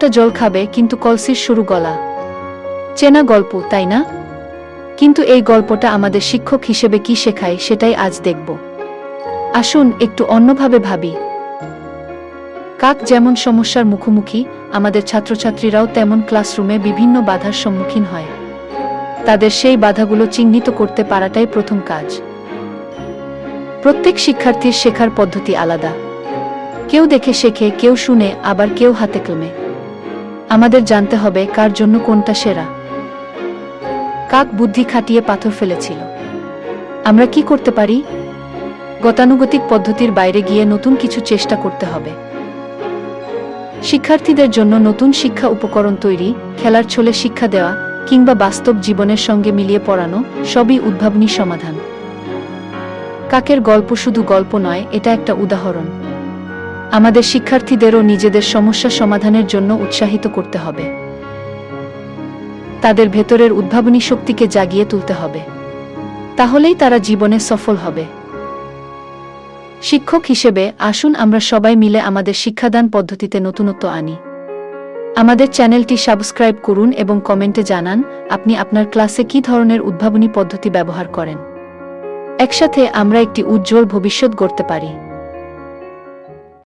একটা জল খাবে কিন্তু কলসির সরু গলা। চেনা গল্প, তাই না? কিন্তু এই গল্পটা আমাদের শিক্ষক হিসেবে কি শেখায় সেটাই আজ দেখব। আসুন একটু অন্যভাবে ভাবি। কাক যেমন সমস্যার মুখোমুখি, আমাদের ছাত্রছাত্রীরাও তেমন ক্লাসরুমে বিভিন্ন বাধার সম্মুখীন হয়। তাদের সেই বাধাগুলো চিহ্নিত করতে পারাটাই প্রথম কাজ। প্রত্যেক শিক্ষার্থীর শেখার পদ্ধতি আলাদা। কেউ দেখে শেখে, কেউ শুনে, আবার কেউ হাতে কলমে। আমাদের জানতে হবে কার জন্য কোনটা সেরা। কাক বুদ্ধি খাটিয়ে পাথর ফেলেছিল। আমরা কি করতে পারি? গতানুগতিক পদ্ধতির বাইরে গিয়ে নতুন কিছু চেষ্টা করতে হবে। শিক্ষার্থীদের জন্য নতুন শিক্ষা উপকরণ তৈরি, খেলার ছলে শিক্ষা দেওয়া, কিংবা বাস্তব জীবনের সঙ্গে মিলিয়ে পড়ানো, সবই উদ্ভাবনী সমাধান। কাকের গল্প শুধু গল্প নয়, এটা একটা উদাহরণ। আমাদের শিক্ষার্থীদেরও নিজেদের সমস্যা সমাধানের জন্য উৎসাহিত করতে হবে। তাদের ভেতরের উদ্ভাবনী শক্তিকে জাগিয়ে তুলতে হবে। তাহলেই তারা জীবনে সফল হবে। শিক্ষক হিসেবে আসুন আমরা সবাই মিলে আমাদের শিক্ষাদান পদ্ধতিতে নতুনত্ব আনি। আমাদের চ্যানেলটি সাবস্ক্রাইব করুন এবং কমেন্টে জানান আপনি আপনার ক্লাসে কী ধরনের উদ্ভাবনী পদ্ধতি ব্যবহার করেন। একসাথে আমরা একটি উজ্জ্বল ভবিষ্যৎ গড়তে পারি।